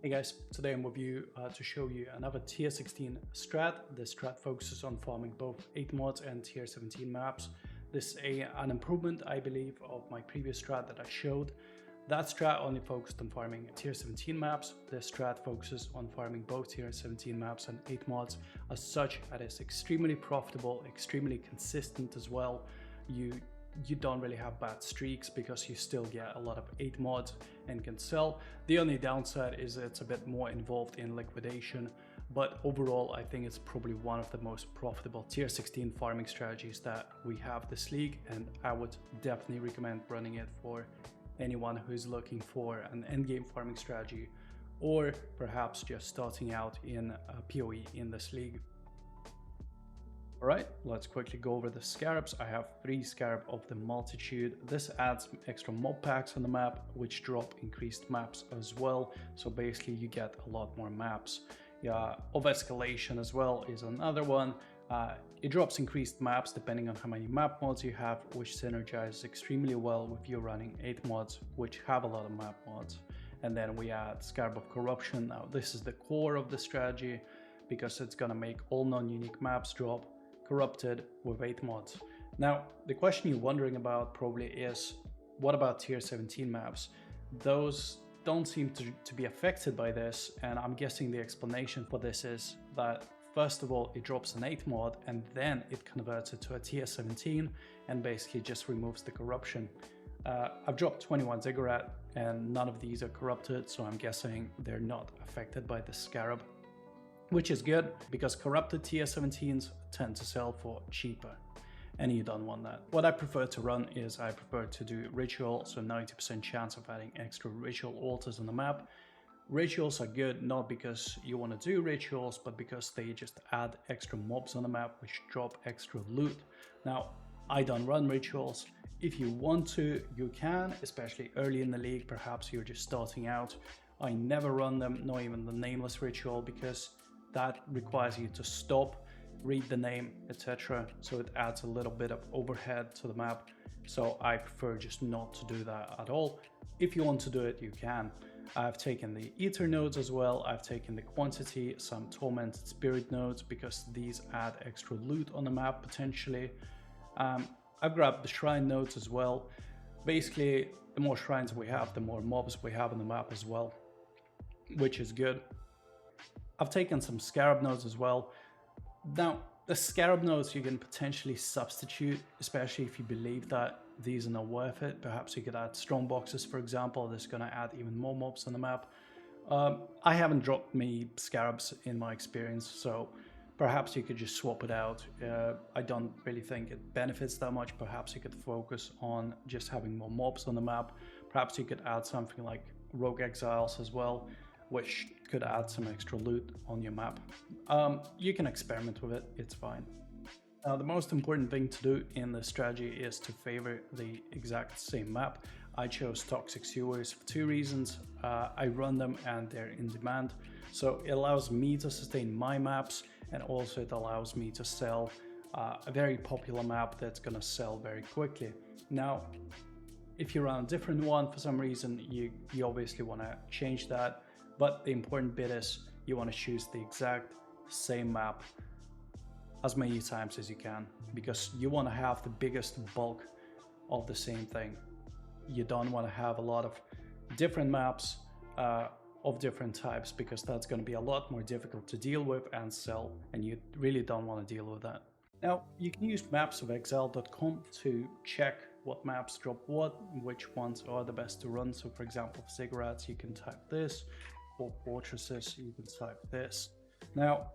Hey guys, today I'm with you to show you another tier 16 strat. This strat focuses on farming both 8 mods and tier 17 maps. This is an improvement, I believe, of my previous strat that I showed. That strat only focused on farming tier 17 maps. This strat focuses on farming both tier 17 maps and 8 mods. As such, it is extremely profitable, extremely consistent as well. You don't really have bad streaks because you still get a lot of 8 mods and can sell. The only downside is it's a bit more involved in liquidation, but overall I think it's probably one of the most profitable tier 16 farming strategies that we have this league, and I would definitely recommend running it for anyone who's looking for an endgame farming strategy or perhaps just starting out in PoE in this league. Alright, let's quickly go over the scarabs. I have 3 scarab of the multitude. This adds extra mob packs on the map, which drop increased maps as well. So basically you get a lot more maps. Of escalation as well is another one. It drops increased maps depending on how many map mods you have, which synergizes extremely well with you running 8 mods, which have a lot of map mods. And then we add Scarab of Corruption. Now this is the core of the strategy because it's gonna make all non-unique maps drop corrupted with 8 mods. Now, the question you're wondering about probably is, what about tier 17 maps? Those don't seem to be affected by this, and I'm guessing the explanation for this is that first of all, it drops an 8 mod and then it converts it to a tier 17 and basically just removes the corruption. I've dropped 21 ziggurat and none of these are corrupted, so I'm guessing they're not affected by the scarab, which is good because corrupted tier 17s tend to sell for cheaper and you don't want that. What I prefer to run is I prefer to do ritual, so 90% chance of adding extra ritual altars on the map. Rituals are good not because you want to do rituals, but because they just add extra mobs on the map which drop extra loot. Now, I don't run rituals. If you want to, you can, especially early in the league. Perhaps you're just starting out. I never run them, not even the Nameless Ritual, because that requires you to stop, read the name, etc. So it adds a little bit of overhead to the map. So I prefer just not to do that at all. If you want to do it, you can. I've taken the ether nodes as well. I've taken the quantity, some tormented spirit nodes, because these add extra loot on the map potentially. I've grabbed the shrine nodes as well. Basically, the more shrines we have, the more mobs we have on the map as well, which is good. I've taken some scarab nodes as well. Now, the scarab nodes you can potentially substitute, especially if you believe that these are not worth it. Perhaps you could add strong boxes, for example. That's going to add even more mobs on the map. I haven't dropped many scarabs in my experience, so perhaps you could just swap it out. I don't really think it benefits that much. Perhaps you could focus on just having more mobs on the map. Perhaps you could add something like rogue exiles as well, which could add some extra loot on your map. You can experiment with it, it's fine. Now, the most important thing to do in this strategy is to favor the exact same map. I chose Toxic Sewers for 2 reasons. I run them and they're in demand. So it allows me to sustain my maps, and also it allows me to sell a very popular map that's gonna sell very quickly. Now, if you run a different one for some reason, you obviously wanna change that. But the important bit is you want to choose the exact same map as many times as you can, because you want to have the biggest bulk of the same thing. You don't want to have a lot of different maps of different types, because that's going to be a lot more difficult to deal with and sell, and you really don't want to deal with that. Now, you can use mapsofexile.com to check what maps drop what, which ones are the best to run. So for example, for ziggurats, you can type this. For fortresses, you can type this. Now,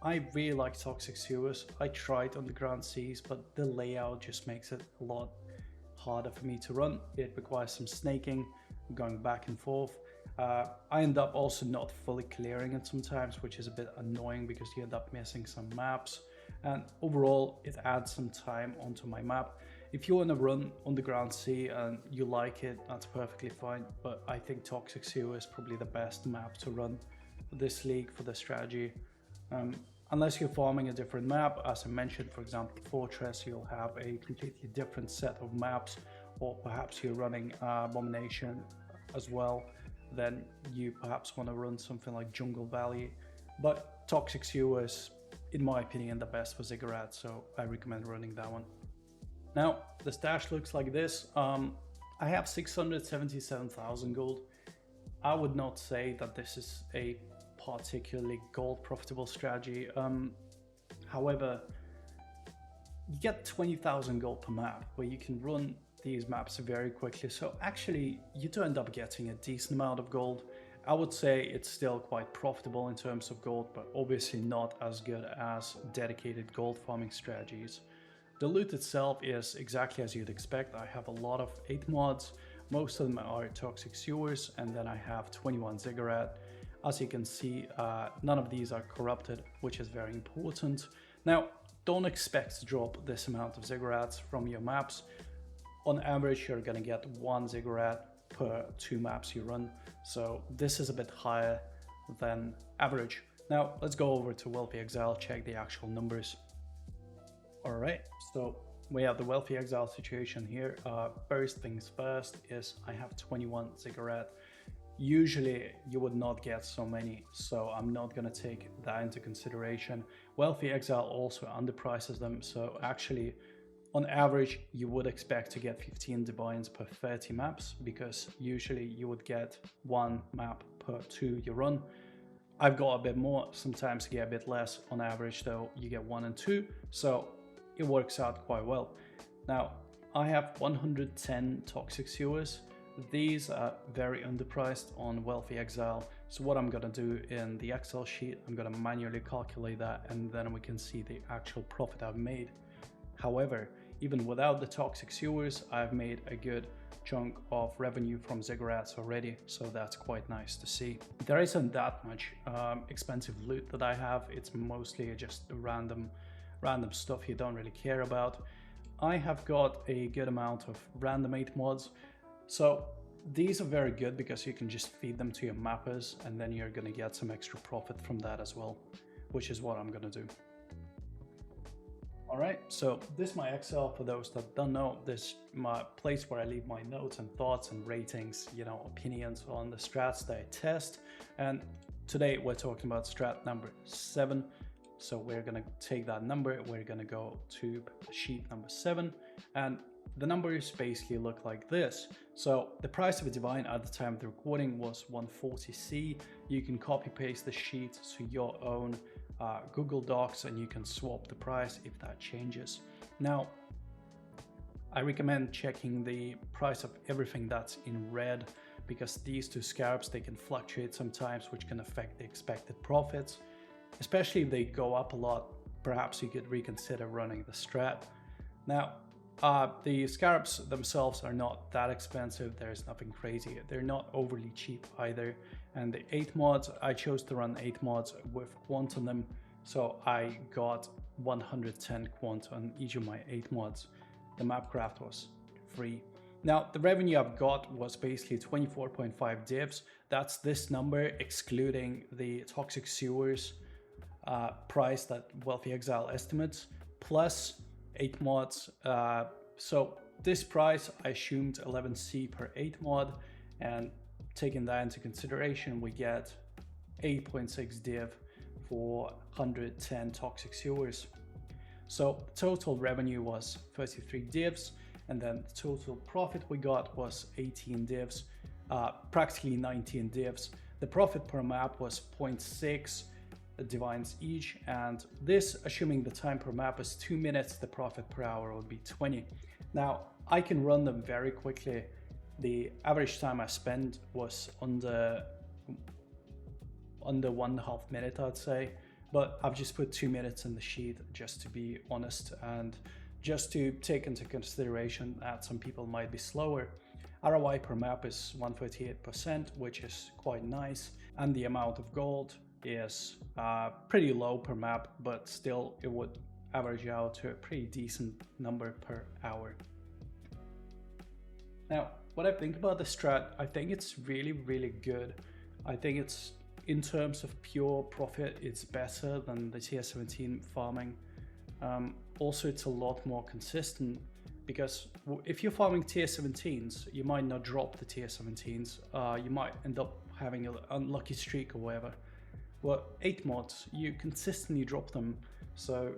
I really like Toxic Sewers. I tried Underground Seas, but the layout just makes it a lot harder for me to run. It requires some snaking, going back and forth. I end up also not fully clearing it sometimes, which is a bit annoying because you end up missing some maps. And overall, it adds some time onto my map. If you want to run Underground Sea and you like it, that's perfectly fine. But I think Toxic Sewer is probably the best map to run for this league, for the strategy. Unless you're farming a different map, as I mentioned, for example, Fortress, you'll have a completely different set of maps, or perhaps you're running Abomination as well. then you perhaps want to run something like Jungle Valley. But Toxic Sewers, in my opinion, the best for Ziggurat, so I recommend running that one. Now, the stash looks like this. I have 677,000 gold. I would not say that this is a particularly gold profitable strategy. However, you get 20,000 gold per map, where you can run these maps very quickly. So actually, you do end up getting a decent amount of gold. I would say it's still quite profitable in terms of gold, but obviously not as good as dedicated gold farming strategies. The loot itself is exactly as you'd expect. I have a lot of 8 mods. Most of them are Toxic Sewers, and then I have 21 Ziggurat. As you can see, none of these are corrupted, which is very important. Now, don't expect to drop this amount of Ziggurats from your maps. On average, you're gonna get 1 Ziggurat per 2 maps you run. So this is a bit higher than average. Now, let's go over to Wealthy Exile, check the actual numbers. All right, so we have the Wealthy Exile situation here. First things first is I have 21 Ziggurat. Usually you would not get so many, so I'm not going to take that into consideration. Wealthy Exile also underprices them, so actually on average you would expect to get 15 divines per 30 maps, because usually you would get 1 map per 2 you run. I've got a bit more, sometimes you get a bit less. On average though, you get 1 and 2, so it works out quite well. Now, I have 110 Toxic Sewers. These are very underpriced on Wealthy Exile. So what I'm gonna do in the Excel sheet, I'm gonna manually calculate that, and then we can see the actual profit I've made. However, even without the Toxic Sewers, I've made a good chunk of revenue from Ziggurats already, so that's quite nice to see. There isn't that much expensive loot that I have. It's mostly just random stuff you don't really care about. I have got a good amount of random 8 mods. So these are very good because you can just feed them to your mappers, and then you're going to get some extra profit from that as well, which is what I'm going to do. All right, so this is my Excel. For those that don't know, this is my place where I leave my notes and thoughts and ratings, opinions on the strats that I test. And today we're talking about strat number 7. So we're going to take that number, we're going to go to sheet number 7, and the numbers basically look like this. So the price of a divine at the time of the recording was 140C. You can copy paste the sheet to your own Google Docs, and you can swap the price if that changes. Now, I recommend checking the price of everything that's in red, because these 2 scarabs, they can fluctuate sometimes, which can affect the expected profits. Especially if they go up a lot, perhaps you could reconsider running the strat. Now, the scarabs themselves are not that expensive. There's nothing crazy. They're not overly cheap either. And the 8 mods, I chose to run 8 mods with quant on them. So I got 110 quant on each of my 8 mods. The map craft was free. Now, the revenue I've got was basically 24.5 divs. That's this number excluding the Toxic Sewers price that Wealthy Exile estimates, plus 8 mods. So this price, I assumed 11C per 8 mod, and taking that into consideration, we get 8.6 div for 110 Toxic Sewers. So total revenue was 33 divs, and then the total profit we got was 18 divs, practically 19 divs. The profit per map was 0.6 divines each, and this, assuming the time per map is 2 minutes, the profit per hour would be 20. Now, I can run them very quickly. The average time I spent was under 1.5 minutes, I'd say, but I've just put 2 minutes in the sheet just to be honest, and just to take into consideration that some people might be slower. ROI per map is 138%, which is quite nice, and the amount of gold is pretty low per map, but still it would average out to a pretty decent number per hour. Now, what I think about the strat, I think it's really, really good. I think it's, in terms of pure profit, it's better than the T17 farming. Also, it's a lot more consistent. because if you're farming T17s, you might not drop the T17s. You might end up having an unlucky streak or whatever. Well, 8 mods, you consistently drop them, so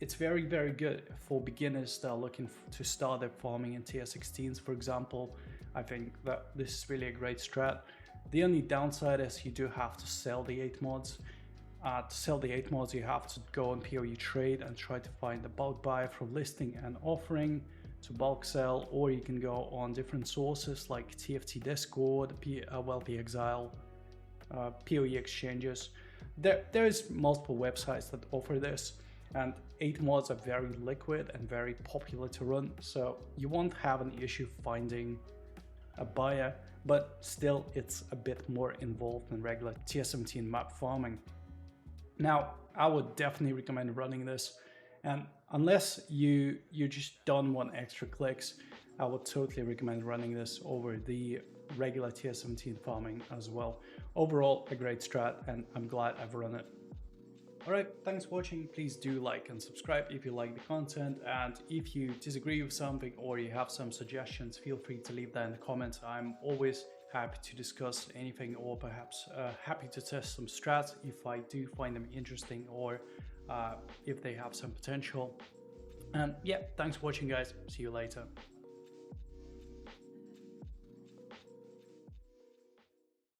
it's very, very good for beginners that are looking to start their farming in T16s, for example. I think that this is really a great strat. The only downside is you do have to sell the 8 mods. To sell the 8 mods, you have to go on PoE trade and try to find a bulk buyer from listing and offering to bulk sell, or you can go on different sources like TFT Discord, the exile, PoE exchanges. There's multiple websites that offer this, and 8 mods are very liquid and very popular to run, so you won't have an issue finding a buyer, but still it's a bit more involved than regular T17 map farming. Now, I would definitely recommend running this, and unless you just don't want extra clicks, I would totally recommend running this over the regular T17 farming as well. Overall, a great strat, and I'm glad I've run it. Alright, thanks for watching. Please do like and subscribe if you like the content, and if you disagree with something or you have some suggestions, feel free to leave that in the comments. I'm always happy to discuss anything, or perhaps happy to test some strats if I do find them interesting, or if they have some potential. And yeah, thanks for watching guys, see you later.